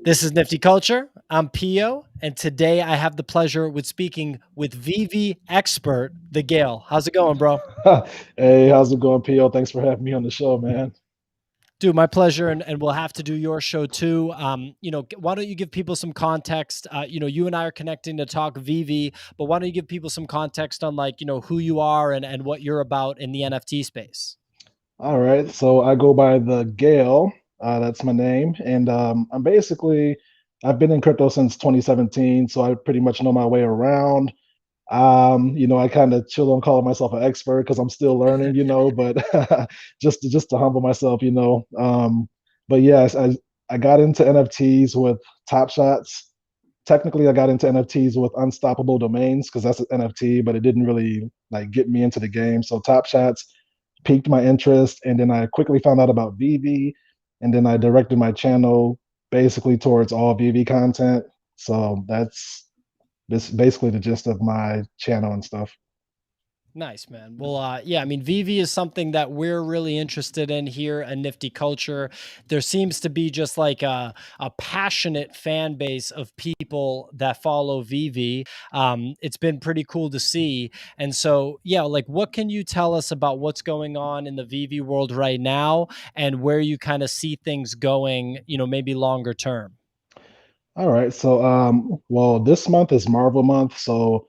This is Nifty Culture. I'm Pio, and today I have the pleasure with speaking with VeVe expert, the Gale. How's it going, bro? Hey, how's it going, PO? Thanks for having me on the show, man. Dude, my pleasure, and we'll have to do your show too. Why don't you give people some context? You and I are connecting to talk VeVe, but why don't you give people some context on who you are and what you're about in the NFT space? All right, so I go by the Gale. That's my name, and I've been in crypto since 2017, so I pretty much know my way around. I kind of chill on calling myself an expert because I'm still learning, but just to humble myself, But yes, I got into NFTs with Top Shots. Technically, I got into NFTs with Unstoppable Domains because that's an NFT, but it didn't really like get me into the game. So Top Shots piqued my interest, and then I quickly found out about VeVe, and then I directed my channel basically towards all VeVe content. So that's this basically the gist of my channel and stuff. Nice, man. Well, yeah, I mean, VeVe is something that we're really interested in here at Nifty Culture. There seems to be just like a passionate fan base of people that follow VeVe. It's been pretty cool to see. And so, yeah, like what can you tell us about what's going on in the VeVe world right now and where you kind of see things going, maybe longer term? All right, so well, this month is Marvel month, so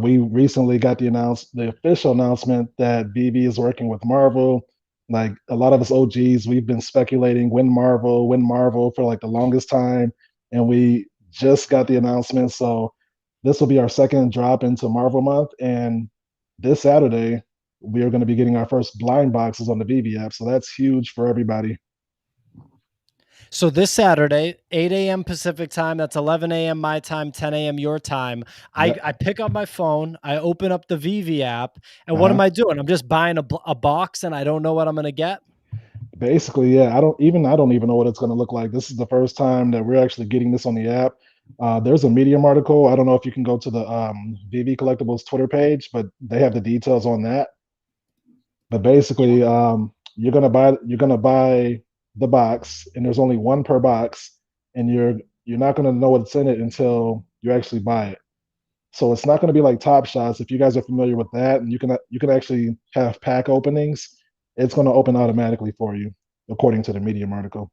we recently got the official announcement that VeVe is working with Marvel. Like a lot of us OGs, we've been speculating when Marvel for like the longest time, and we just got the announcement. So this will be our second drop into Marvel month, and this Saturday we are going to be getting our first blind boxes on the VeVe app. So that's huge for everybody. So this Saturday, 8 a.m. Pacific time, that's 11 a.m. my time, 10 a.m. your time. I, Yep. I pick up my phone, I open up the VV app, and what am Uh-huh. I doing? I'm just buying a box and I don't know what I'm going to get. Basically, yeah. I don't even know what it's going to look like. This is the first time that we're actually getting this on the app. There's a Medium article. I don't know if you can go to the VV Collectibles Twitter page, but they have the details on that. But Yeah. basically, you're gonna buy the box, and there's only one per box, and you're not gonna know what's in it until you actually buy it. So it's not going to be like Top Shots. If you guys are familiar with that, and you can actually have pack openings, it's going to open automatically for you, according to the Medium article.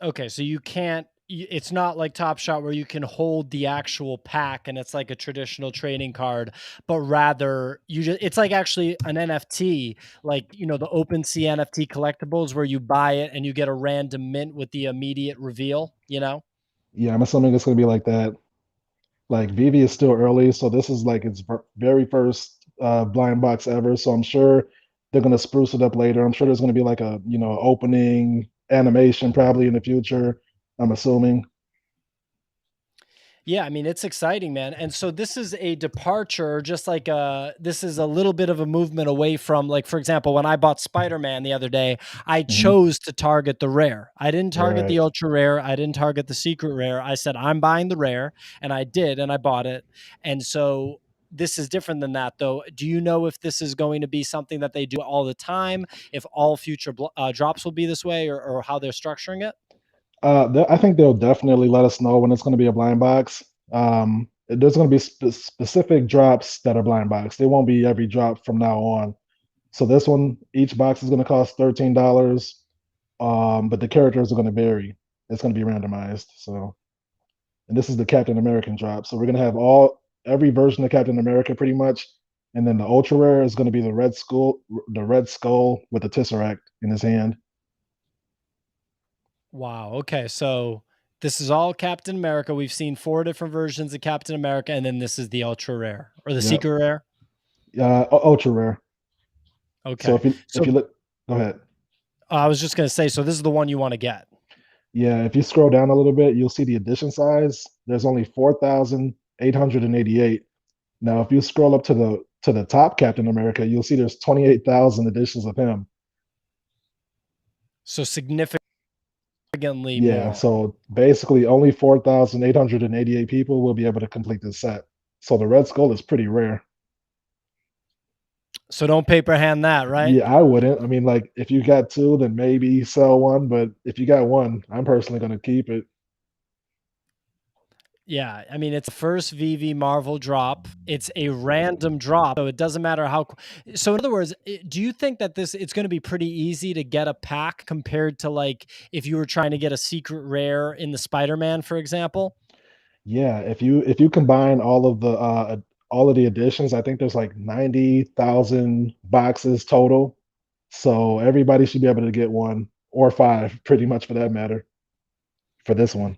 Okay, so you can't it's not like Top Shot where you can hold the actual pack and it's like a traditional trading card, but rather you just it's like actually an NFT, like the OpenSea NFT collectibles where you buy it and you get a random mint with the immediate reveal. Yeah, I'm assuming it's going to be like that. Like VV is still early, so this is like its very first blind box ever. So I'm sure they're going to spruce it up later. I'm sure there's going to be like a opening animation probably in the future. I'm assuming. Yeah, I mean, it's exciting, man. And so this is a departure, just like this is a little bit of a movement away from, like, for example, when I bought Spider-Man the other day, I Hmm. chose to target the rare. I didn't target Right. the ultra rare. I didn't target the secret rare. I said, I'm buying the rare, and I did, and I bought it. And so this is different than that, though. Do you know if this is going to be something that they do all the time? If all future drops will be this way, or how they're structuring it? I think they'll definitely let us know when it's going to be a blind box. There's going to be specific drops that are blind box. They won't be every drop from now on. So this one, each box is going to cost $13. But the characters are going to vary. It's going to be randomized. So, and this is the Captain American drop. So we're going to have every version of Captain America pretty much, and then the ultra rare is going to be the Red Skull with the Tesseract in his hand. Wow. Okay. So this is all Captain America. We've seen four different versions of Captain America, and then this is the ultra rare or the Yep. secret rare. Ultra rare. So Okay. if you So look, go ahead. I was just gonna say, so this is the one you want to get. Yeah, if you scroll down a little bit, you'll see the edition size. There's only 4,888. Now, if you scroll up to the top Captain America, you'll see there's 28,000 editions of him. So significantly Yeah, more. so basically only 4,888 people will be able to complete this set. So the Red Skull is pretty rare. So don't paper hand that, right? Yeah, I wouldn't. I mean, like, if you got 2, then maybe sell 1, but if you got 1, I'm personally gonna keep it. Yeah, I mean, it's the first VV Marvel drop. It's a random drop, so it doesn't matter how. So, in other words, do you think that it's going to be pretty easy to get a pack compared to like if you were trying to get a secret rare in the Spider-Man, for example? Yeah, if you combine all of the editions, I think there's like 90,000 boxes total. So everybody should be able to get 1 or 5, pretty much for that matter, for this one.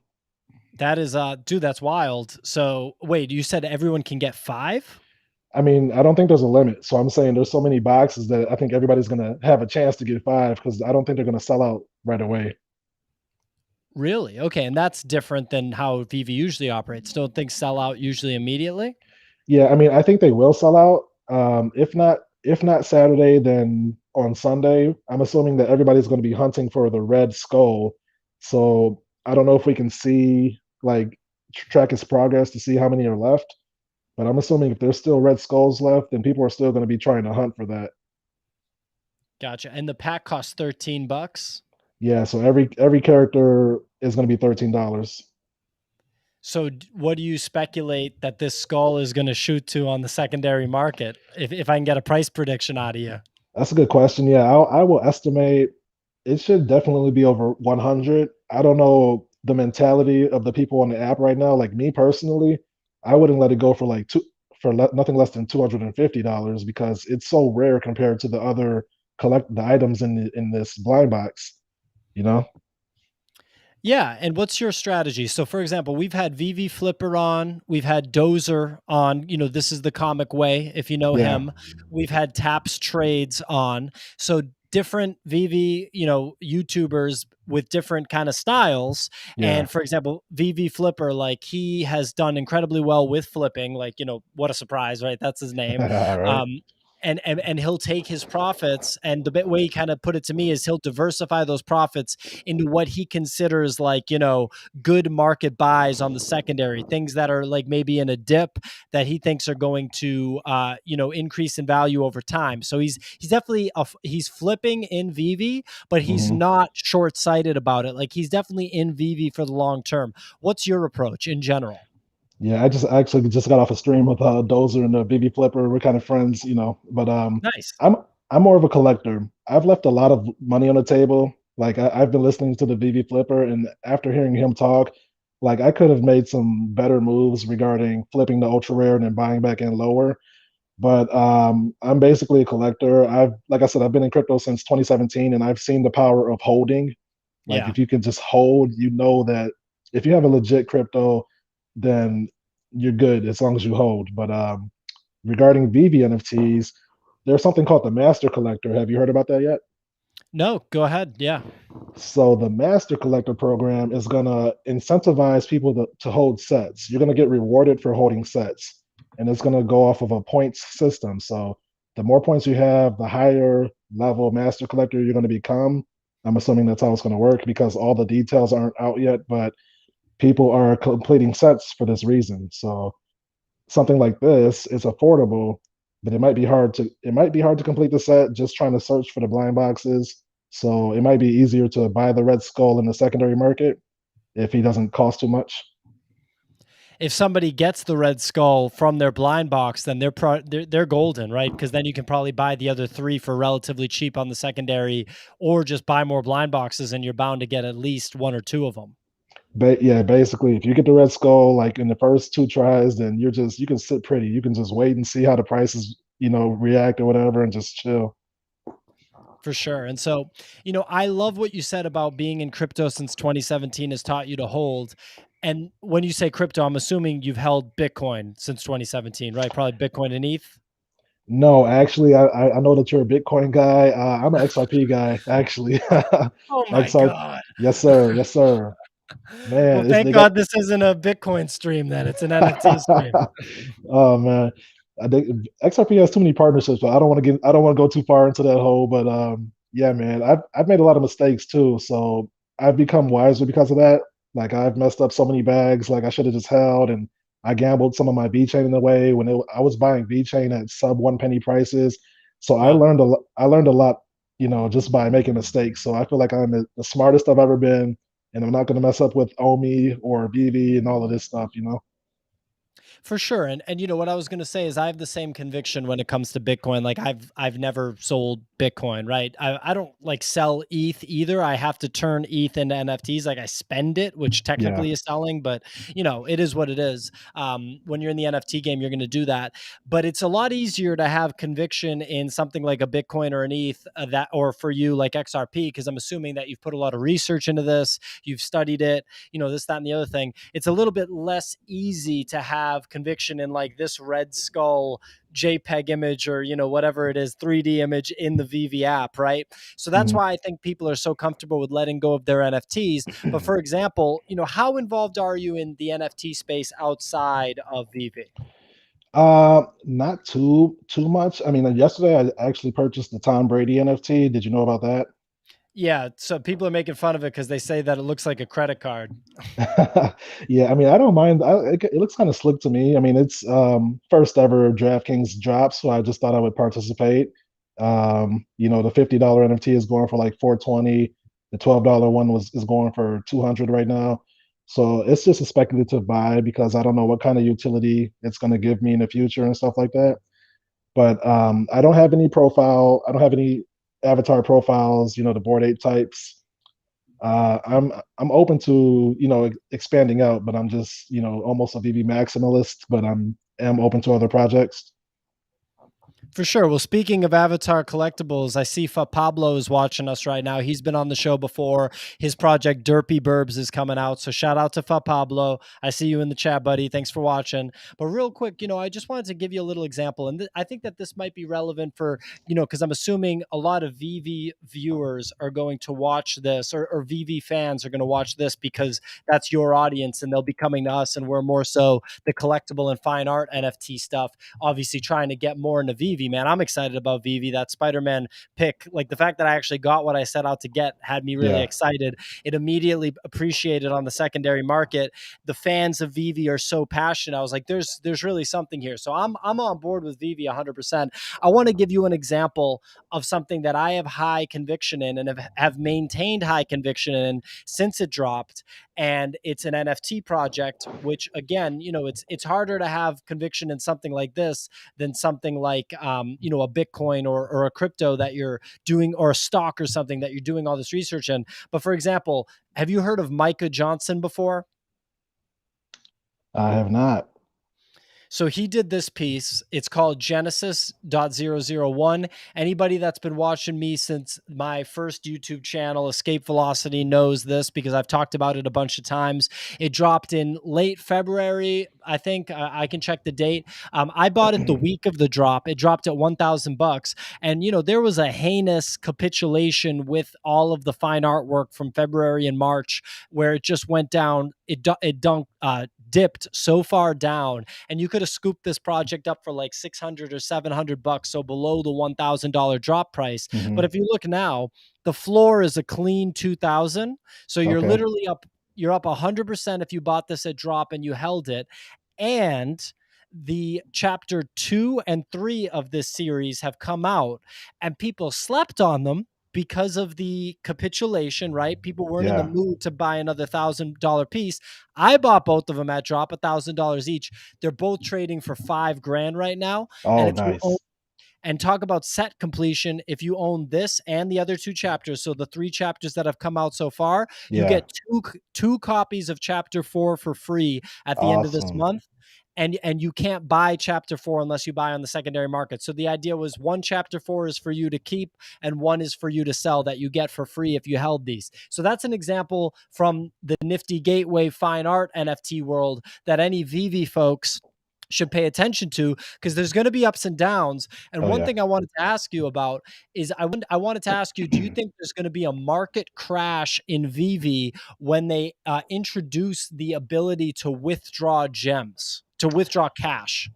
That is, dude, that's wild. So, wait, you said everyone can get five? I mean, I don't think there's a limit. So I'm saying there's so many boxes that I think everybody's gonna have a chance to get 5 because I don't think they're gonna sell out right away. Really? Okay, and that's different than how VV usually operates. Don't things sell out usually immediately? Yeah, I mean, I think they will sell out. If not Saturday, then on Sunday. I'm assuming that everybody's going to be hunting for the Red Skull. So I don't know if we can see like track its progress to see how many are left. But I'm assuming if there's still Red Skulls left, then people are still going to be trying to hunt for that. Gotcha. And the pack costs 13 bucks. Yeah, so every character is going to be $13. So, what do you speculate that this skull is going to shoot to on the secondary market? If I can get a price prediction out of you, That's a good question. Yeah, I will estimate it should definitely be over 100. I don't know the mentality of the people on the app right now. Like me personally, I wouldn't let it go for like nothing less than $250 because it's so rare compared to the other collect the items in this blind box. You know? yeah. And what's your strategy? So, for example, we've had VV Flipper on, we've had Dozer on. This is the comic way, if you know Yeah, him. We've had Taps Trades on. So, different VV, YouTubers with different kind of styles. yeah. And for example, VV Flipper, like he has done incredibly well with flipping. Like, what a surprise, right? That's his name. All right. Um, and he'll take his profits, and the way he kind of put it to me is he'll diversify those profits into what he considers like good market buys on the secondary, things that are like maybe in a dip that he thinks are going to increase in value over time. So he's definitely he's flipping in VV, but he's Mhm. not short-sighted about it. Like he's definitely in VV for the long term. What's your approach in general? Yeah, I just actually just got off a stream with Dozer and BB Flipper. We're kind of friends, But Nice. I'm I'm more of a collector. I've left a lot of money on the table. Like I've been listening to the BB Flipper, and after hearing him talk, like I could have made some better moves regarding flipping the ultra rare and then buying back in lower. But I'm basically a collector. Like I said, I've been in crypto since 2017, and I've seen the power of holding. Like Yeah. if you can just hold, you know that if you have a legit crypto, then you're good as long as you hold. But regarding VV NFTs, there's something called the Master Collector. Have you heard about that yet? No, go ahead. Yeah. So the Master Collector program is gonna incentivize people to hold sets. You're gonna get rewarded for holding sets, and it's gonna go off of a points system. So the more points you have, the higher level Master Collector you're gonna become. I'm assuming that's how it's gonna work because all the details aren't out yet, but people are completing sets for this reason. So something like this is affordable, but it might be hard to complete the set just trying to search for the blind boxes. So it might be easier to buy the red skull in the secondary market if he doesn't cost too much. If somebody gets the red skull from their blind box, then they're golden, right? Because then you can probably buy the other three for relatively cheap on the secondary, or just buy more blind boxes, and you're bound to get at least one or two of them. But yeah, basically, if you get the red skull like in the first 2 tries, then you can sit pretty. You can just wait and see how the prices, react or whatever, and just chill. For sure. And so, I love what you said about being in crypto since 2017 has taught you to hold. And when you say crypto, I'm assuming you've held Bitcoin since 2017, right? Probably Bitcoin and ETH. No, actually, I know that you're a Bitcoin guy. I'm an XRP guy, actually. Oh my XR, God. yes sir, yes sir. Well, Man, it's thank they got. God this isn't a Bitcoin stream then. It's an NFT stream. Oh man, I think XRP has too many partnerships, but I don't want to go too far into that hole. But yeah, man, I've made a lot of mistakes too, so I've become wiser because of that. Like I've messed up so many bags, like I should have just held, and I gambled some of my V chain in a way when I was buying V chain at sub 1 penny prices. So Wow. I learned a lot, just by making mistakes. So I feel like I'm the smartest I've ever been, and I'm not going to mess up with Omi or VeVe and all of this stuff. For sure. And you know what I was going to say is I have the same conviction when it comes to Bitcoin. Like I've never sold Bitcoin, right? I don't like sell ETH either. I have to turn ETH into NFTs. Like I spend it, which Yeah. technically is selling, but it is what it is. When you're in the NFT game, you're going to do that. But it's a lot easier to have conviction in something like a Bitcoin or an ETH that, or for you like XRP, because I'm assuming that you've put a lot of research into this, you've studied it, this, that, and the other thing. It's a little bit less easy to have conviction in like this Red Skull JPEG image or, whatever it is, 3D image in the VeVe app, right? So that's Mhm. why I think people are so comfortable with letting go of their NFTs. But for example, how involved are you in the NFT space outside of VeVe? Not too much. I mean, yesterday I actually purchased the Tom Brady NFT. Did you know about that? Yeah, so people are making fun of it because they say that it looks like a credit card. Yeah, I mean, I don't mind. It looks kind of slick to me. I mean, it's first ever DraftKings drop, so I just thought I would participate. The $50 NFT is going for like 420. The $12 one is going for 200 right now. So it's just a speculative buy because I don't know what kind of utility it's going to give me in the future and stuff like that. But I don't have any profile. I don't have any avatar profiles. The board ape types. I'm open to expanding out, but I'm just almost a VB maximalist. But am open to other projects. For sure. Well, speaking of Avatar collectibles, I see Fa Pablo is watching us right now. He's been on the show before. His project Derpy Burbs is coming out. So shout out to Fa Pablo. I see you in the chat, buddy. Thanks for watching. But real quick, I just wanted to give you a little example. And I think that this might be relevant for, because I'm assuming a lot of VV viewers are going to watch this or VV fans are going to watch this because that's your audience and they'll be coming to us. And we're more so the collectible and fine art NFT stuff, obviously trying to get more into VeVe, man. I'm excited about VeVe. That Spider-Man pick, like the fact that I actually got what I set out to get had me really Yeah, excited. It immediately appreciated on the secondary market. The fans of VeVe are so passionate. I was like, there's really something here. So I'm on board with VeVe 100%. I want to give you an example of something that I have high conviction in and have maintained high conviction in since it dropped, and it's an NFT project, which again, it's harder to have conviction in something like this than something like a Bitcoin or a crypto that you're doing, or a stock or something that you're doing all this research in. But for example, have you heard of Micah Johnson before? I have not. So he did this piece. It's called Genesis.001. Anybody that's been watching me since my first YouTube channel, Escape Velocity, knows this because I've talked about it a bunch of times. It dropped in late February. I think I can check the date. I bought it the week of the drop. It dropped at $1,000, and there was a heinous capitulation with all of the fine artwork from February and March, where it just went down. Dipped so far down, and you could have scooped this project up for like 600 or $700, so below the $1,000 drop price. But Hmm. if you look now, the floor is a clean 2,000. So you're Okay. literally up. You're up 100% if you bought this at drop and you held it. And the chapter 2 and 3 of this series have come out, and people slept on them because of the capitulation, right? People weren't in the Yeah. mood to buy another $1,000 piece. I bought both of them at drop, $1,000 each. They're both trading for 5 grand right now. And Oh, if you own, nice. and talk about set completion, if you own this and the other 2 chapters, so the 3 chapters that have come out so far, you Yeah. get two copies of chapter 4 for free at the end of this Awesome. month. And you can't buy chapter 4 unless you buy on the secondary market. So the idea was one chapter 4 is for you to keep and one is for you to sell, that you get for free if you held these. So that's an example from the nifty gateway fine art NFT world that any VV folks should pay attention to, because there's going to be ups and downs. And Oh one yeah. thing I wanted to ask you about is I wanted to ask you, do you think there's going to be a market crash in VV when they introduce the ability to withdraw gems, to withdraw cash?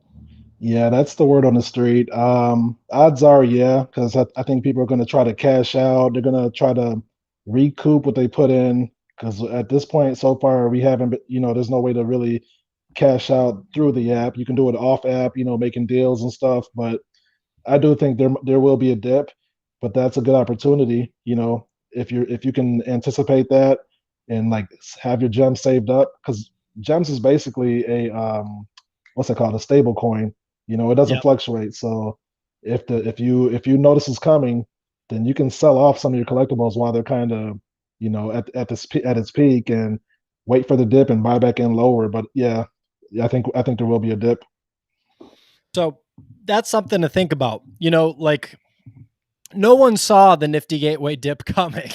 Yeah, that's the word on the street. Odds are, yeah, because I think people are going to try to cash out. They're going to try to recoup what they put in. Because at this point, so far, we haven't, there's no way to really cash out through the app. You can do it off app, making deals and stuff. But I do think there will be a dip, but that's a good opportunity. If you can anticipate that and like have your gems saved up, because gems is basically a what's it called, a stable coin. It doesn't Yep. fluctuate. So if you notice it's coming, then you can sell off some of your collectibles while they're kind of at its peak and wait for the dip and buy back in lower. But yeah, I think there will be a dip. So that's something to think about. Like no one saw the Nifty Gateway dip coming.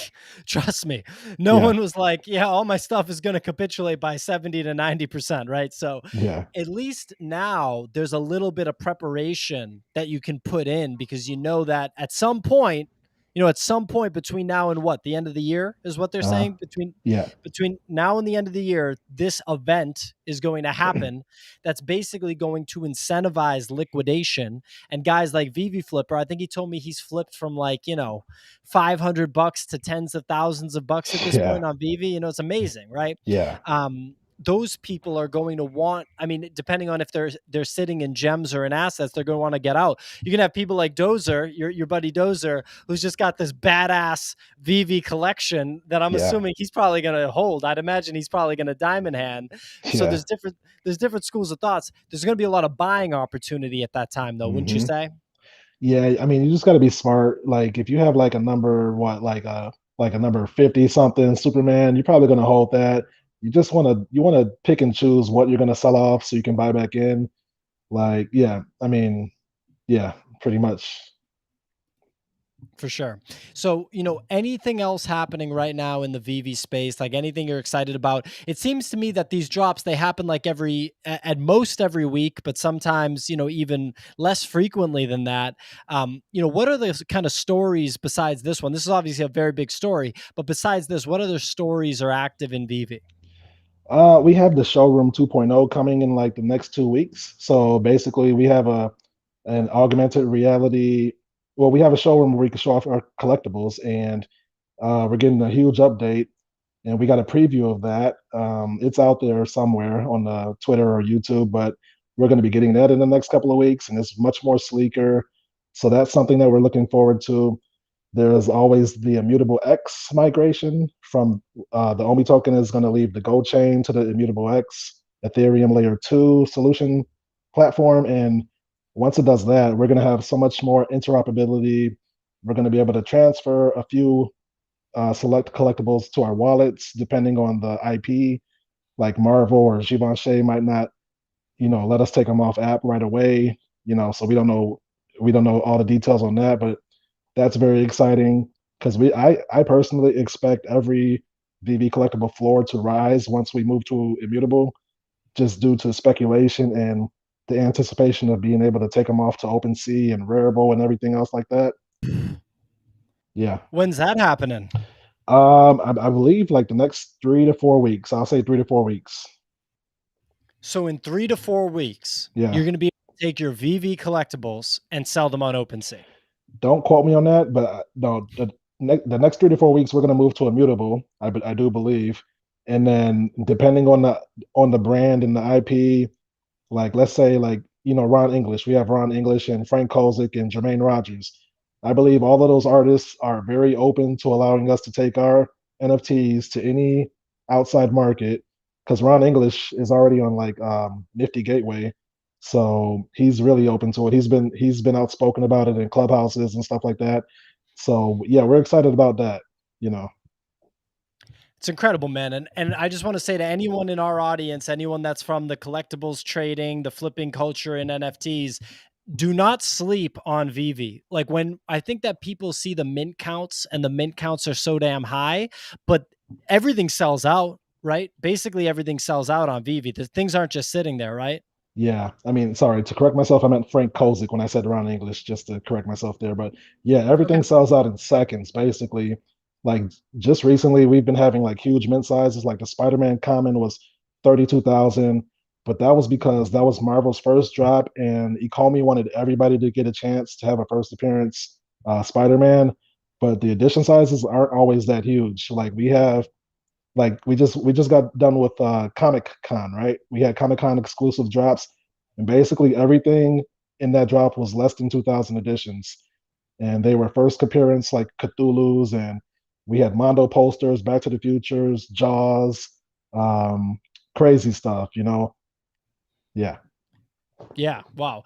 Trust me. No Yeah, one was like, yeah, all my stuff is going to capitulate by 70 to 90%, right? So yeah, at least now there's a little bit of preparation that you can put in because you know that at some point between now and what, the end of the year is what they're uh, saying yeah, between now and the end of the year, this event is going to happen. That's basically going to incentivize liquidation. And guys like VeVe Flipper, I think he told me he's flipped from like, $500 to tens of thousands of bucks at this yeah, point on VeVe. It's amazing, right? yeah, Those people are going to want, I mean, depending on if they're sitting in gems or in assets, they're going to want to get out. You can have people like Dozer, your buddy Dozer, who's just got this badass VV collection that I'm yeah, assuming he's probably going to hold. I'd imagine he's probably going to diamond hand. So yeah. there's different schools of thoughts. There's going to be a lot of buying opportunity at that time, though, wouldn't you hmm say? Yeah, I mean, you just got to be smart. Like, if you have like a number, like a number 50 something Superman, you're probably gonna hold that. You want to pick and choose what you're gonna sell off so you can buy back in. Like, yeah, I mean, yeah, pretty much. For sure. So, anything else happening right now in the VV space, like anything you're excited about? It seems to me that these drops, they happen like at most every week, but sometimes, even less frequently than that. What are the kind of stories besides this one? This is obviously a very big story, but besides this, what other stories are active in VV? We have the showroom 2.0 coming in like the next 2 weeks. So basically, we have an augmented reality. Well, we have a showroom where we can show off our collectibles, and we're getting a huge update, and we got a preview of that. It's out there somewhere on the Twitter or YouTube, but we're going to be getting that in the next couple of weeks, and it's much more sleeker. So that's something that we're looking forward to. There's always the Immutable X migration from the OMI token is going to leave the Gold chain to the Immutable X Ethereum layer 2 solution platform. And once it does that, we're going to have so much more interoperability. We're going to be able to transfer a few select collectibles to our wallets, depending on the IP. Like Marvel or Givenchy might not, let us take them off app right away. So we don't know all the details on that, but that's very exciting because I personally expect every VV collectible floor to rise once we move to immutable, just due to speculation and the anticipation of being able to take them off to OpenSea and Rarible and everything else like that. Yeah. When's that happening? I believe like the next 3 to 4 weeks. I'll say 3 to 4 weeks. So in 3 to 4 weeks, Yeah. you're going to be able to take your VV collectibles and sell them on OpenSea. Don't quote me on that, but no, the next 3 to 4 weeks we're going to move to immutable. I do believe, and then depending on the brand and the IP, like let's say like Ron English, we have Ron English and Frank Kozik and Jermaine Rogers. I believe all of those artists are very open to allowing us to take our NFTs to any outside market because Ron English is already on like Nifty Gateway, so he's really open to it. He's been outspoken about it in clubhouses and stuff like that. So yeah, we're excited about that. You know, It's incredible, man. And I just want to say to anyone in our audience, anyone that's from the collectibles trading, the flipping culture in NFTs, do not sleep on VV. Like when I think that people see the mint counts and the mint counts are so damn high, but everything sells out, right? Basically everything sells out on VV. The things aren't just sitting there, right? yeah, I mean, sorry, to correct myself, I meant Frank Kozik when I said Ron English, just to correct myself there. But yeah, Okay. everything sells out in seconds, basically. Like just recently, we've been having like huge mint sizes. Like the Spider-Man common was 32,000, but that was because that was Marvel's first drop, and Ecomi wanted everybody to get a chance to have a first appearance Spider-Man. But the edition sizes aren't always that huge. Like we just got done with Comic Con, right? We had Comic Con exclusive drops, and basically everything in that drop was less than 2,000 editions, and they were first appearance like Cthulhu's, and we had Mondo posters, Back to the Futures, Jaws, um, crazy stuff. Yeah. Yeah, wow.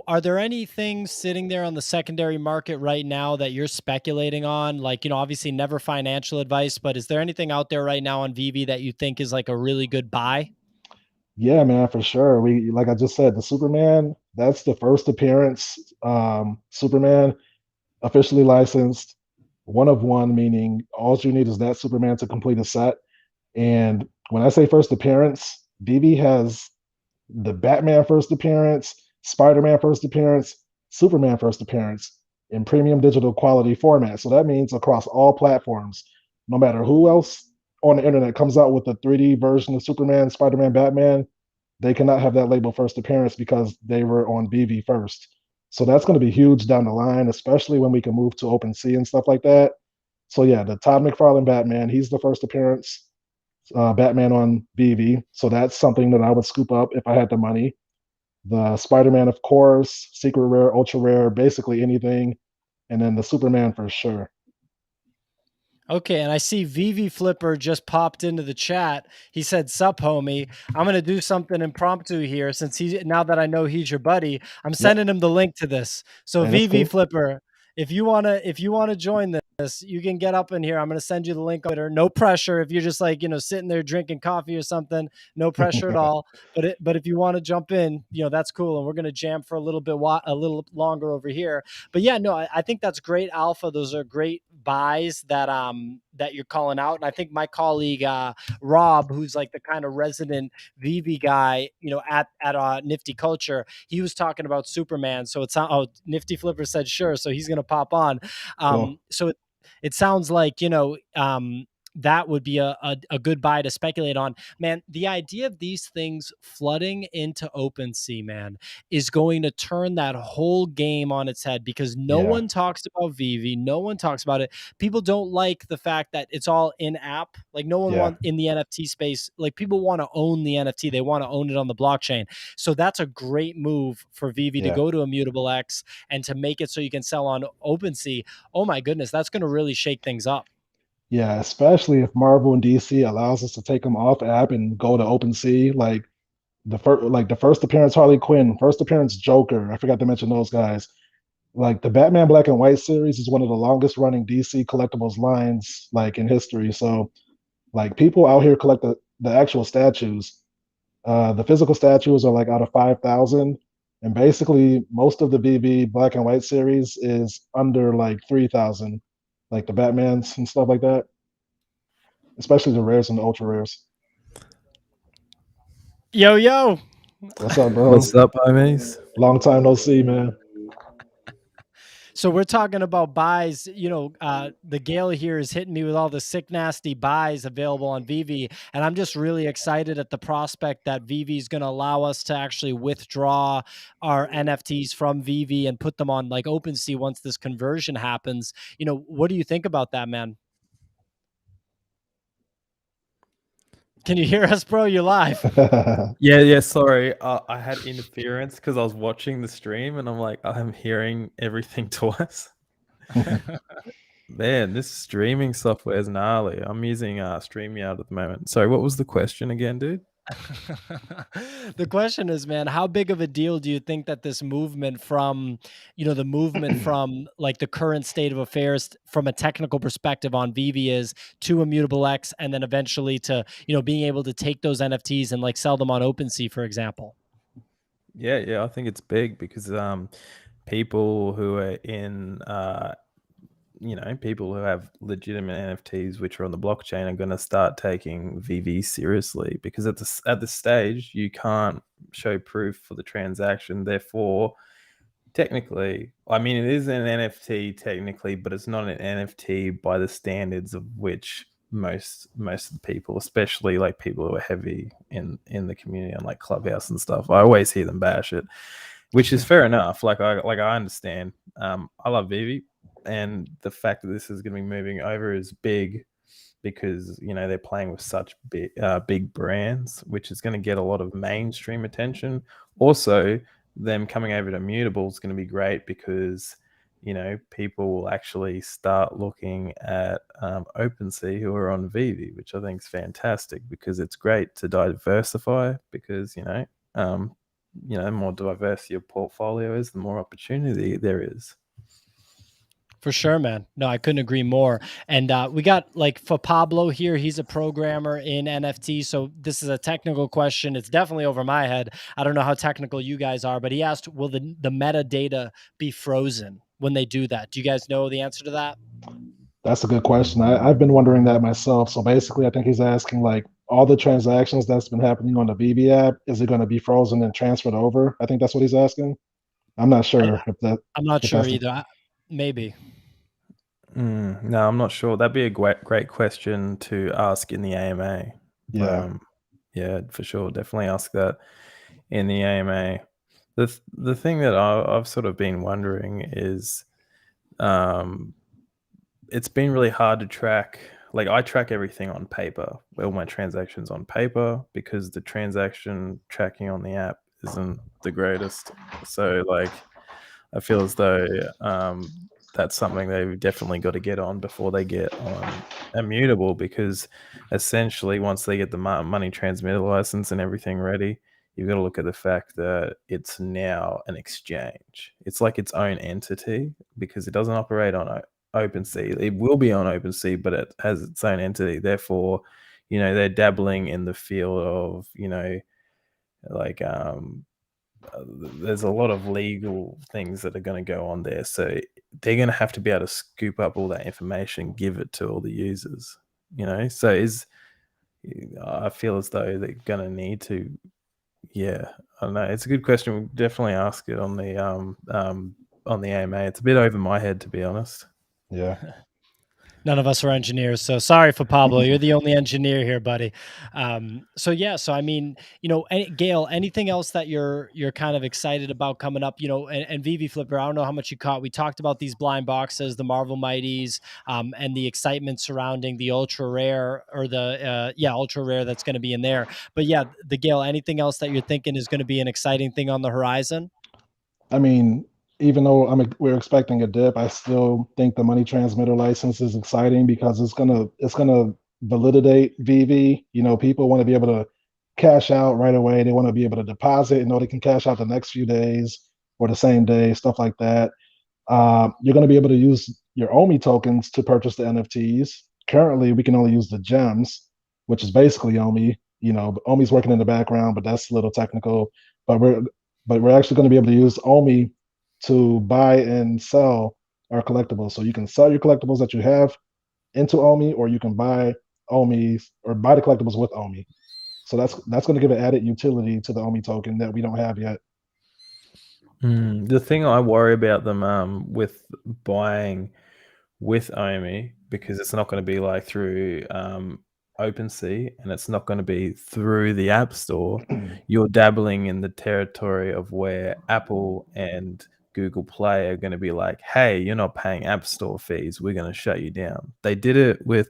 Are there any things sitting there on the secondary market right now that you're speculating on? Like, obviously never financial advice, but is there anything out there right now on VeVe that you think is like a really good buy? Yeah, man, for sure. We like I just said, the Superman, that's the first appearance. Superman officially licensed, one of one, meaning all you need is that Superman to complete a set. And when I say first appearance, BB has the Batman first appearance, Spider-Man first appearance, Superman first appearance in premium digital quality format. So that means across all platforms, no matter who else on the internet comes out with a 3D version of Superman, Spider-Man, Batman, they cannot have that label first appearance because they were on VV first. So that's going to be huge down the line, especially when we can move to OpenSea and stuff like that. So yeah, the Todd McFarlane Batman, he's the first appearance Batman on VV. So that's something that I would scoop up if I had the money. The Spider Man, of course, secret rare, ultra rare, basically anything. And then the Superman for sure. Okay, and I see VeVe Flipper just popped into the chat. He said, "Sup, homie. I'm gonna do something impromptu here since now that I know he's your buddy, I'm Yep. sending him the link to this. So Hey, that's VeVe cool. Flipper, if you wanna join this, you can get up in here. I'm gonna send you the link on Twitter. No pressure. If you're just like sitting there drinking coffee or something, no pressure at all. But if you want to jump in, that's cool. And we're gonna jam for a little bit, a little longer over here. But yeah, no, I think that's great, Alpha. Those are great buys that you're calling out. And I think my colleague Rob, who's like the kind of resident VV guy, at Nifty Culture, he was talking about Superman. So it's Nifty Flipper said sure, so he's gonna pop on. Cool. So it sounds like that would be a good buy to speculate on. Man, the idea of these things flooding into OpenSea, man, is going to turn that whole game on its head because no Yeah. one talks about VeVe. No one talks about it. People don't like the fact that it's all in app. Like no one Yeah. wants in the NFT space. Like people want to own the NFT. They want to own it on the blockchain. So that's a great move for VeVe to Yeah. go to Immutable X and to make it so you can sell on OpenSea. Oh my goodness, that's going to really shake things up. Yeah. Especially if Marvel and DC allows us to take them off app and go to OpenSea. Like the first appearance Harley Quinn, first appearance Joker. I forgot to mention those guys. Like the Batman Black and White series is one of the longest running DC collectibles lines like in history. So like people out here collect the actual statues. The physical statues are like out of 5,000. And basically most of the VV Black and White series is under like 3,000, like the Batmans and stuff like that, especially the rares and the ultra rares. Yo, yo. What's up, bro? What's up, homies? Long time no see, man. So we're talking about buys. The Gale here is hitting me with all the sick, nasty buys available on VeVe, and I'm just really excited at the prospect that VeVe is going to allow us to actually withdraw our NFTs from VeVe and put them on like OpenSea once this conversion happens. What do you think about that, man? Can you hear us, bro? You're live. Yeah. Sorry, I had interference because I was watching the stream, and I'm like, I'm hearing everything twice. Man, this streaming software is gnarly. I'm using StreamYard at the moment. Sorry, what was the question again, dude? The question is, man, how big of a deal do you think that this movement from, like the current state of affairs from a technical perspective on VeVe is to Immutable X, and then eventually to, being able to take those NFTs and like sell them on OpenSea, for example? Yeah, I think it's big because people who are in people who have legitimate NFTs which are on the blockchain are going to start taking VV seriously because at this stage you can't show proof for the transaction. Therefore, technically, I mean, it is an NFT technically, but it's not an NFT by the standards of which most of the people, especially like people who are heavy in the community on like Clubhouse and stuff, I always hear them bash it, which is fair enough. I understand. I love VeVe, and the fact that this is going to be moving over is big because they're playing with such big brands, which is going to get a lot of mainstream attention. Also, them coming over to mutable is going to be great because people will actually start looking at OpenSea who are on VeVe, which I think is fantastic because it's great to diversify because the more diverse your portfolio is, the more opportunity there is. For sure, man. No, I couldn't agree more. And we got like for Pablo here, he's a programmer in NFT. So this is a technical question. It's definitely over my head. I don't know how technical you guys are, but he asked, will the metadata be frozen when they do that? Do you guys know the answer to that? That's a good question. I've been wondering that myself. So basically, I think he's asking like all the transactions that's been happening on the VeVe app, is it going to be frozen and transferred over? I think that's what he's asking. I'm not I, sure I'm not if sure that's the either. Maybe. No, I'm not sure. That'd be a great question to ask in the AMA. yeah. Yeah, for sure. Definitely ask that in the AMA. The thing that I've sort of been wondering is, it's been really hard to track. Like I track everything on paper, all my transactions on paper, because the transaction tracking on the app isn't the greatest. So like, I feel as though that's something they've definitely got to get on before they get on Immutable, because essentially once they get the money transmitter license and everything ready, you've got to look at the fact that it's now an exchange. It's like its own entity because it doesn't operate on OpenSea. It will be on OpenSea, but it has its own entity. Therefore, they're dabbling in the field of, like there's a lot of legal things that are going to go on there. So they're going to have to be able to scoop up all that information, give it to all the users, So I feel as though they're going to need to, yeah, I don't know. It's a good question. We'll definitely ask it on the AMA. It's a bit over my head, to be honest. Yeah. None of us are engineers, so sorry for Pablo. You're the only engineer here, buddy. So yeah, so I mean, Gale, anything else that you're kind of excited about coming up? And VeVe Flipper, I don't know how much you caught. We talked about these blind boxes, the Marvel Mighties, and the excitement surrounding the ultra rare or the ultra rare that's going to be in there. But yeah, the Gale, anything else that you're thinking is going to be an exciting thing on the horizon? I mean, even though we're expecting a dip, I still think the money transmitter license is exciting because it's gonna validate VeVe. People want to be able to cash out right away. They want to be able to deposit and know they can cash out the next few days or the same day, stuff like that. You're going to be able to use your OMI tokens to purchase the NFTs. Currently, we can only use the gems, which is basically OMI. OMI's working in the background, but that's a little technical. But we're actually going to be able to use OMI to buy and sell our collectibles. So you can sell your collectibles that you have into OMI, or you can buy OMI or buy the collectibles with OMI. So that's going to give an added utility to the OMI token that we don't have yet. The thing I worry about them with buying with OMI, because it's not going to be like through OpenSea and it's not going to be through the App Store. You're dabbling in the territory of where Apple and Google Play are going to be like, hey, you're not paying App Store fees, we're going to shut you down. They did it with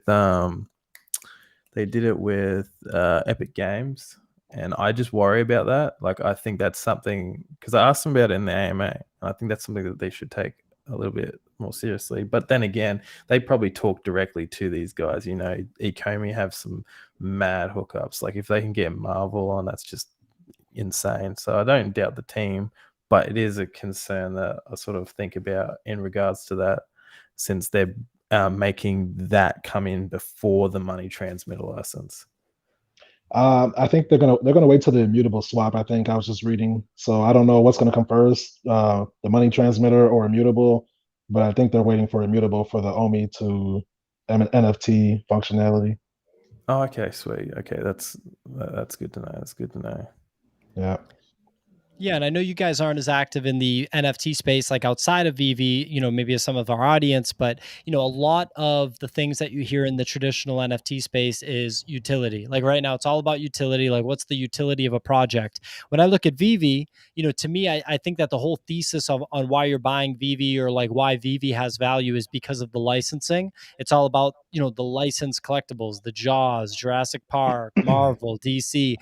Epic Games, and I just worry about that. Like, I think that's something, because I asked them about it in the AMA, and I think that's something that they should take a little bit more seriously. But then again, they probably talk directly to these guys. Ecomi have some mad hookups. Like, if they can get Marvel on, that's just insane. So I don't doubt the team, but it is a concern that I sort of think about in regards to that, since they're making that come in before the money transmitter license. I think they're gonna wait till the immutable swap. I think I was just reading, so I don't know what's gonna come first, the money transmitter or immutable, but I think they're waiting for immutable for the OMI to NFT functionality. Oh, okay, sweet. Okay, that's good to know. That's good to know. Yeah. Yeah, and I know you guys aren't as active in the NFT space like outside of VeVe, maybe as some of our audience, but a lot of the things that you hear in the traditional NFT space is utility. Like right now, it's all about utility. Like, what's the utility of a project? When I look at VeVe, to me, I think that the whole thesis on why you're buying VeVe or like why VeVe has value is because of the licensing. It's all about the licensed collectibles, the Jaws, Jurassic Park, Marvel, DC,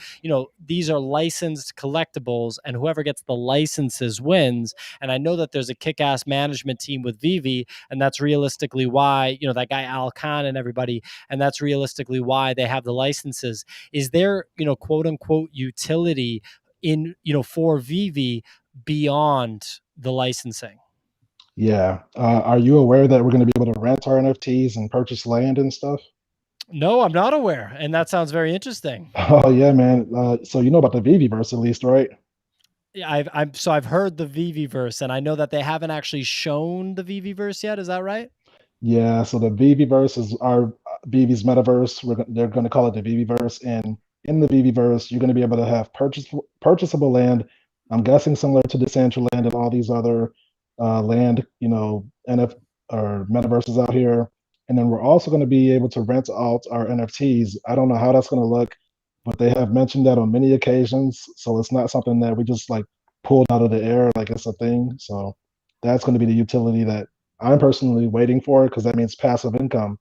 these are licensed collectibles, and whoever gets the licenses wins. And I know that there's a kick-ass management team with VeVe, and that's realistically why, that guy Al Khan and everybody, and that's realistically why they have the licenses. Is there, quote unquote utility in, for VeVe beyond the licensing? Yeah. Are you aware that we're going to be able to rent our NFTs and purchase land and stuff? No, I'm not aware, and that sounds very interesting. Oh yeah, man. So you know about the VeVe-verse at least, right? Yeah, I've heard the VeVe verse, and I know that they haven't actually shown the VeVe verse yet. Is that right? Yeah. So the VeVe-verse is our VeVe's metaverse. They're going to call it the VeVe-verse, and in the VeVe-verse, you're going to be able to have purchasable land. I'm guessing similar to Decentraland and all these other land, NF or metaverses out here. And then we're also going to be able to rent out our NFTs. I don't know how that's going to look, but they have mentioned that on many occasions. So it's not something that we just like pulled out of the air like it's a thing. So that's going to be the utility that I'm personally waiting for because that means passive income,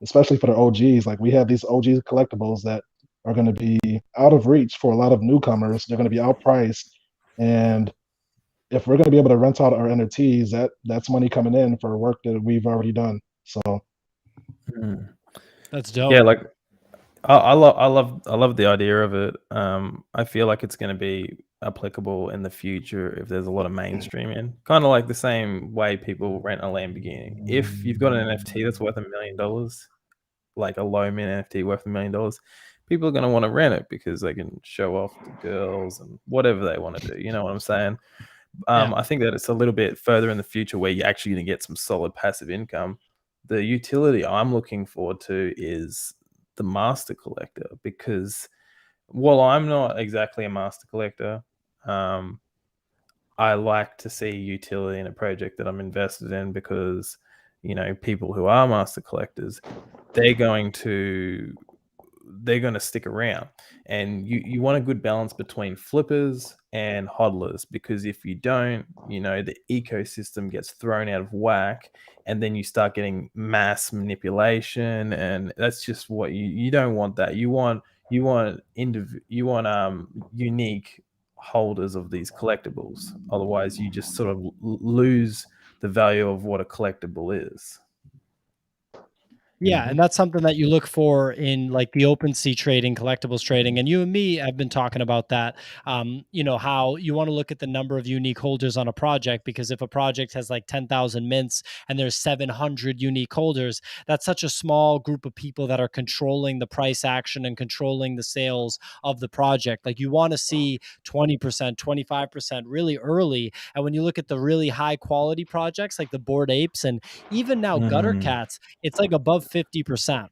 especially for the OGs. Like we have these OG collectibles that are going to be out of reach for a lot of newcomers. They're going to be outpriced, and if we're going to be able to rent out our NFTs, that's money coming in for work that we've already done. So That's dope. Yeah, like I love the idea of it. I feel like it's going to be applicable in the future if there's a lot of mainstreaming, kind of like the same way people rent a Lamborghini. If you've got an NFT that's worth $1 million, like a low min NFT worth $1 million, people are going to want to rent it because they can show off the girls and whatever they want to do. You know what I'm saying? Yeah. I think that it's a little bit further in the future where you're actually going to get some solid passive income. The utility I'm looking forward to is the master collector, because while I'm not exactly a master collector, I like to see utility in a project that I'm invested in, because people who are master collectors, they're going to stick around, and you want a good balance between flippers and hodlers, because if you don't, the ecosystem gets thrown out of whack, and then you start getting mass manipulation, and that's just what you don't want. That you want unique holders of these collectibles. Otherwise you just sort of lose the value of what a collectible is. Yeah, and that's something that you look for in like the OpenSea trading, collectibles trading. And you and me have been talking about that. How you want to look at the number of unique holders on a project, because if a project has like 10,000 mints and there's 700 unique holders, that's such a small group of people that are controlling the price action and controlling the sales of the project. Like you want to see 20%, 25% really early. And when you look at the really high quality projects like the Bored Apes and even now Gutter Cats, it's like above 50%.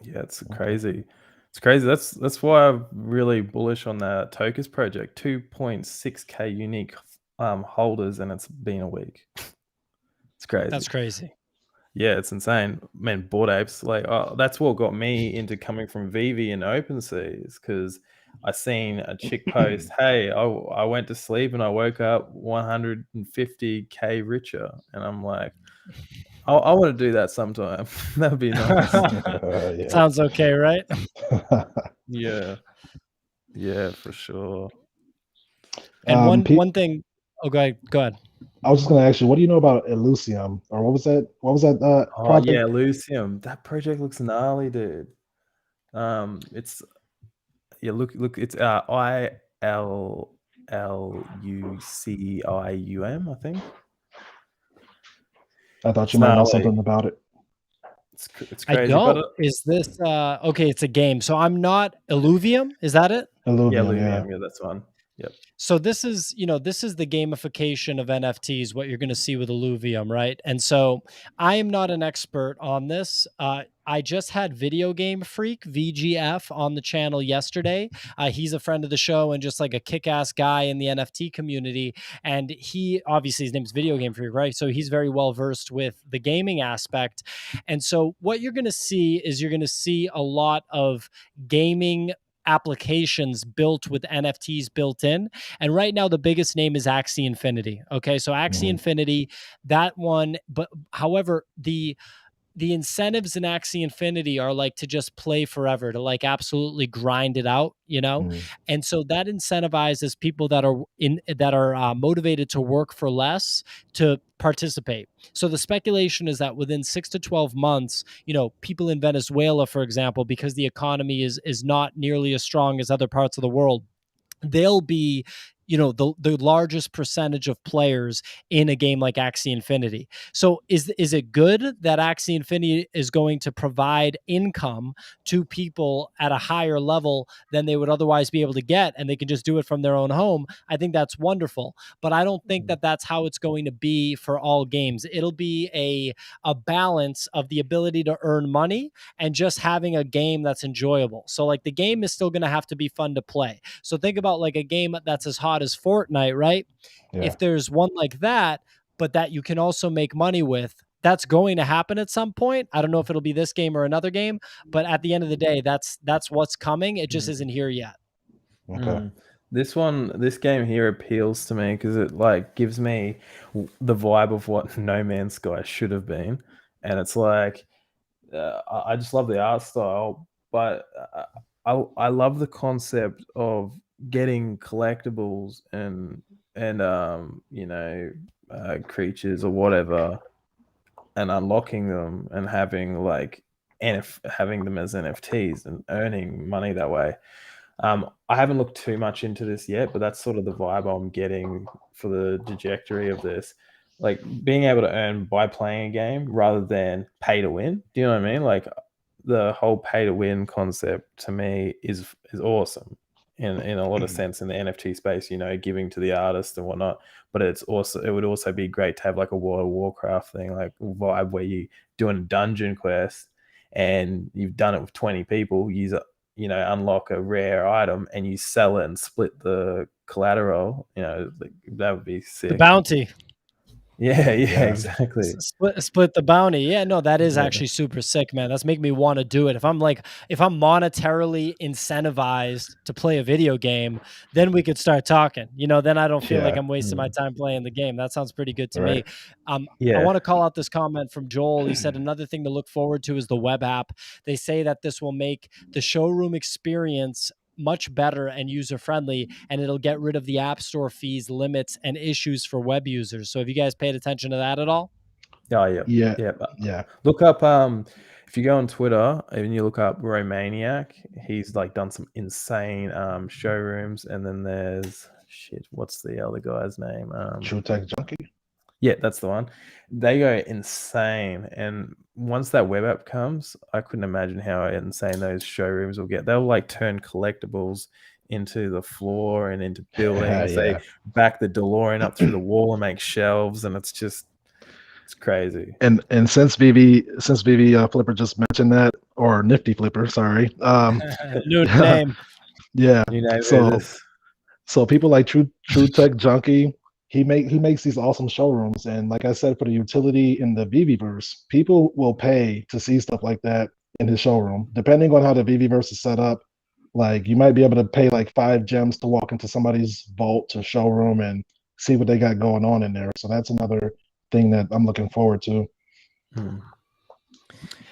Yeah, it's crazy. It's crazy. That's why I'm really bullish on that Tokus project. 2.6K unique holders, and it's been a week. It's crazy. That's crazy. Yeah, it's insane. Man, Bored Apes, like, that's what got me into coming from VeVe and OpenSea, is because I seen a chick post, hey, I went to sleep and I woke up 150K richer. And I'm like, I want to do that sometime. That'd be nice. yeah. Sounds okay, right? Yeah. Yeah, for sure. And one thing. Oh, go ahead. I was just going to ask you, what do you know about Elysium, or what was that? What was that project? Yeah, Lucium. That project looks gnarly, dude. It's look, it's ILLUCIUM, I think. I thought you might know something about it. It's crazy. I don't. Is this okay? It's a game. So I'm not Illuvium. Is that it? Illuvium, yeah, that's one. Yep. So this is the gamification of NFTs, what you're going to see with Illuvium, right? And so I am not an expert on this. I just had Video Game Freak, VGF, on the channel yesterday. He's a friend of the show and just like a kick-ass guy in the NFT community. And he, obviously his name's Video Game Freak, right? So he's very well versed with the gaming aspect. And so what you're going to see is you're going to see a lot of gaming applications built with NFTs built in. And right now, the biggest name is Axie Infinity. Okay. So Axie Infinity, that one, but however, the incentives in Axie Infinity are like to just play forever, to like absolutely grind it out, Mm. and so that incentivizes people that are motivated to work for less to participate. So the speculation is that within 6 to 12 months, people in Venezuela, for example, because the economy is not nearly as strong as other parts of the world, they'll be the largest percentage of players in a game like Axie Infinity. So is it good that Axie Infinity is going to provide income to people at a higher level than they would otherwise be able to get, and they can just do it from their own home? I think that's wonderful, but I don't think that that's how it's going to be for all games. It'll be a balance of the ability to earn money and just having a game that's enjoyable. So like the game is still going to have to be fun to play. So think about like a game that's as hot as Fortnite, right? Yeah. If there's one like that, but that you can also make money with, that's going to happen at some point. I don't know if it'll be this game or another game, but at the end of the day, that's what's coming. It just isn't here yet. Okay. This game here appeals to me because it like gives me the vibe of what No Man's Sky should have been, and it's like I just love the art style, but I love the concept of getting collectibles and creatures or whatever, and unlocking them and having like having them as NFTs and earning money that way. I haven't looked too much into this yet, but that's sort of the vibe I'm getting for the trajectory of this. Like being able to earn by playing a game rather than pay to win. Do you know what I mean? Like the whole pay to win concept to me is awesome in a lot of sense in the NFT space, giving to the artist and whatnot. But it would also be great to have like a World of Warcraft thing, like vibe where you doing a dungeon quest and you've done it with 20 people, unlock a rare item and you sell it and split the collateral. That would be sick. The bounty. Yeah, Yeah. exactly. Split the bounty. Yeah, no, that is Yeah. actually super sick, man. That's making me want to do it. If I'm monetarily incentivized to play a video game, then we could start talking. Then I don't feel like Yeah. I'm wasting my time playing the game. That sounds pretty good to me. Right. I Yeah. want to call out this comment from Joel. He said another thing to look forward to is the web app. They say that this will make the showroom experience much better and user friendly, and it'll get rid of the app store fees, limits, and issues for web users. So have you guys paid attention to that at all? Oh yeah. Yeah. Yeah. Yeah. Look up if you go on Twitter and you look up Romaniac, he's like done some insane showrooms, and then there's what's the other guy's name? True Tech Junkie. Yeah, that's the one. They go insane, and once that web app comes, I couldn't imagine how insane those showrooms will get. They'll like turn collectibles into the floor and into buildings. Yeah. They back the DeLorean up through the wall and make shelves, and it's crazy. And since VeVe Flipper just mentioned that, or Nifty Flipper, sorry. New name. Yeah. You know, So people like True Tech Junkie, he makes these awesome showrooms, and like I said, for the utility in the VeVeverse, people will pay to see stuff like that in his showroom. Depending on how the VeVeverse is set up, like you might be able to pay like 5 gems to walk into somebody's vault to showroom and see what they got going on in there. So that's another thing that I'm looking forward to.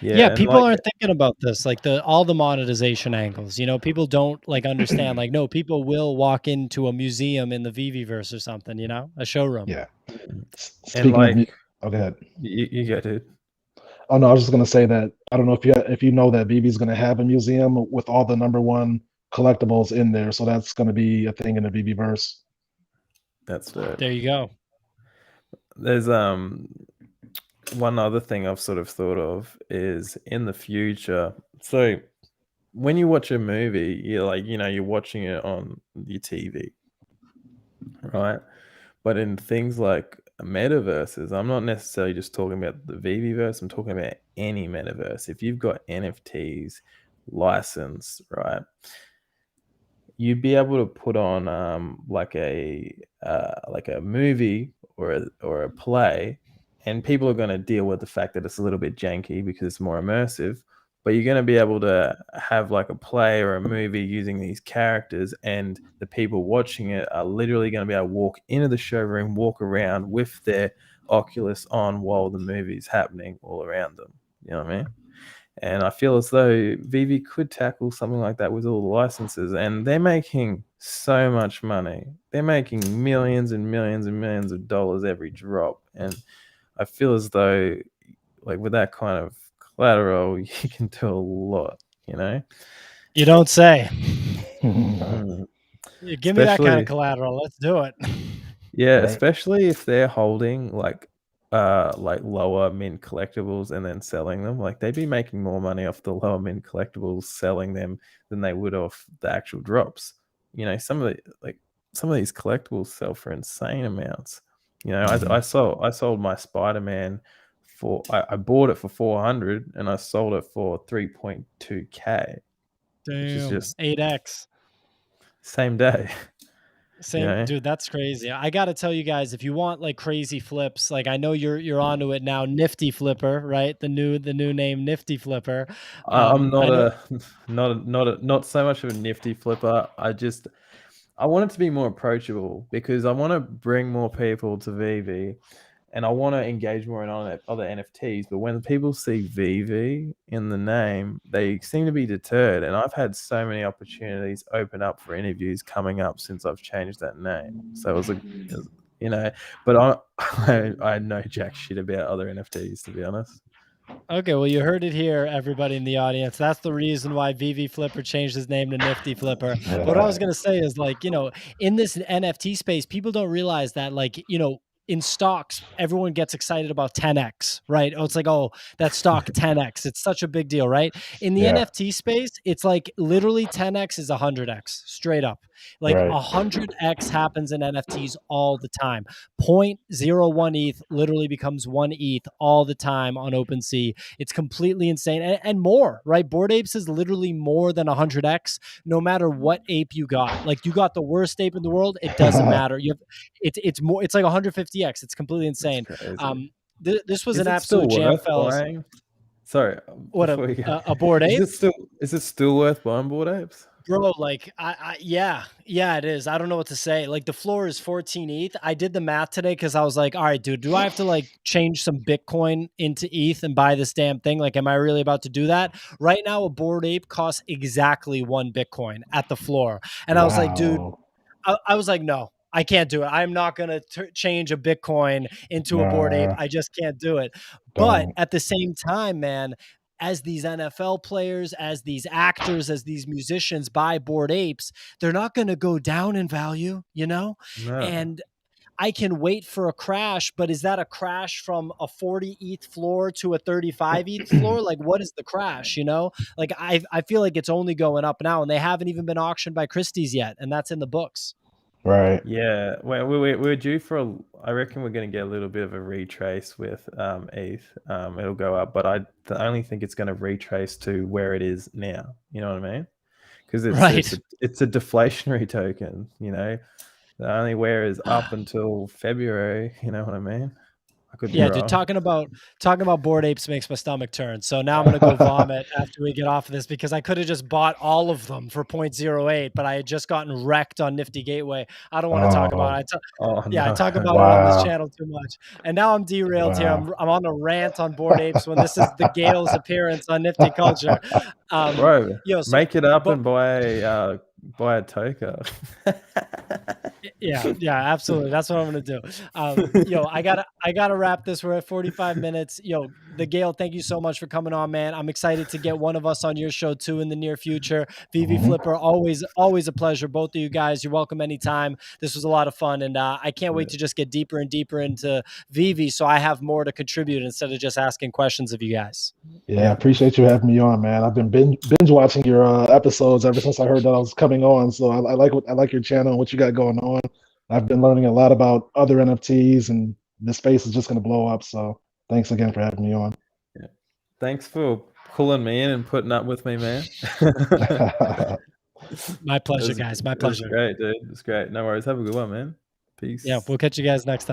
Yeah, people aren't thinking about this, like all the monetization angles. People don't like understand. Like, no, people will walk into a museum in the VeVeverse or something. A showroom. Yeah. Speaking of, go ahead. You get it. Oh no, I was just gonna say that I don't know if you know that VeVe's gonna have a museum with all the #1 collectibles in there, so that's gonna be a thing in the VeVeverse. That's it. There you go. There's one other thing I've sort of thought of is in the future. So when you watch a movie, you're like, you're watching it on your TV, right? But in things like metaverses, I'm not necessarily just talking about the VeVeverse, I'm talking about any metaverse. If you've got NFTs licensed, right, you'd be able to put on like a movie or a play, and people are going to deal with the fact that it's a little bit janky because it's more immersive, but you're going to be able to have like a play or a movie using these characters, and the people watching it are literally going to be able to walk into the showroom, walk around with their Oculus on while the movie's happening all around them. You know what I mean? And I feel as though VeVe could tackle something like that with all the licenses, and they're making so much money. They're making millions and millions and millions of dollars every drop, and I feel as though, like, with that kind of collateral, you can do a lot. You know, You don't say. Mm. Yeah, give me that kind of Especially, collateral. Let's do it. yeah, Right. especially if they're holding like lower mint collectibles and then selling them. Like, they'd be making more money off the lower mint collectibles selling them than they would off the actual drops. You know, some of these collectibles sell for insane amounts. You know, Mhm. I sold my Spider-Man for I bought it for 400 and I sold it for 3.2K, which is Damn, just 8x. same day. You Same, know, dude, that's crazy. I gotta tell you guys, if you want like crazy flips, like I know you're onto it now, Nifty Flipper, right? The new name Nifty Flipper. I'm not I know a not so much of a nifty flipper. I want it to be more approachable because I want to bring more people to VeVe, and I want to engage more in other NFTs. But when people see VeVe in the name, they seem to be deterred. And I've had so many opportunities open up for interviews coming up since I've changed that name. So you know, but I know jack shit about other NFTs, to be honest. Okay, well, you heard it here, everybody in the audience. That's the reason why VV Flipper changed his name to Nifty Flipper. But what I was gonna say is like, in this NFT space, people don't realize that like, in stocks, everyone gets excited about 10x, right? Oh, it's like, oh, that stock 10x. It's such a big deal, right? In the Yeah. NFT space, it's like literally 10x is 100x, straight up. Like Right. 100x happens in NFTs all the time. 0.01 ETH literally becomes 1 ETH all the time on OpenSea. It's completely insane and more, right? Bored Apes is literally more than 100x no matter what ape you got. Like you got the worst ape in the world, it doesn't matter. It's more, it's like 150x. It's completely That's insane. crazy. This was Is an it still absolute jam, worth fellas. buying? Sorry, What before you go, a Bored Ape? is it still worth buying Bored Apes? Bro, like yeah, it is. I don't know what to say. Like the floor is 14 ETH. I did the math today because I was like, all right, dude, do I have to like change some Bitcoin into ETH and buy this damn thing? Like, am I really about to do that? Right now, a Bored Ape costs exactly 1 Bitcoin at the floor. And I was like, dude, Wow. I was like, no, I can't do it. I'm not going to change a Bitcoin into a Bored Ape. Nah, I just can't do it. But don't. at the same time, man, as these NFL players, as these actors, as these musicians buy Bored Apes, they're not going to go down in value, No. And I can wait for a crash, but is that a crash from a 40 ETH floor to a 35 ETH floor? Like, what is the crash? Like I feel like it's only going up now, and they haven't even been auctioned by Christie's yet, and that's in the books. Right. Yeah, we're due for I reckon we're going to get a little bit of a retrace with ETH. It'll go up, but I only think it's going to retrace to where it is now. You know what I mean? Because Right. it's a deflationary token. You know, the only where is up until February. You know what I mean? I could be Yeah, dude, wrong. talking about Bored Apes makes my stomach turn. So now I'm gonna go vomit after we get off of this because I could have just bought all of them for 0.08, but I had just gotten wrecked on Nifty Gateway. I don't want to talk about Oh, it. Oh Yeah, I no. talk about it on this wow. channel too much. And now I'm derailed here. Wow. I'm on a rant on Bored Apes when this is the Gale's appearance on Nifty Culture. Bro, So make it up but and buy a token. yeah, absolutely. That's what I'm gonna do. I gotta wrap this. We're at 45 minutes. The Gale, thank you so much for coming on, man. I'm excited to get one of us on your show too in the near future. VV Mhm. Flipper, always a pleasure. Both of you guys, you're welcome anytime. This was a lot of fun, and I can't wait to just get deeper and deeper into VV, so I have more to contribute instead of just asking questions of you guys. Yeah, I Yeah. appreciate you having me on, man. I've been binge watching your episodes ever since I heard that I was coming on. So I like your channel and what you got going on. I've been learning a lot about other NFTs, and this space is just going to blow up. So thanks again for having me on. Yeah. Thanks for pulling me in and putting up with me, man. My pleasure, guys. My It was pleasure. great, dude. It was great. No worries. Have a good one, man. Yeah, Peace. we'll catch you guys next time.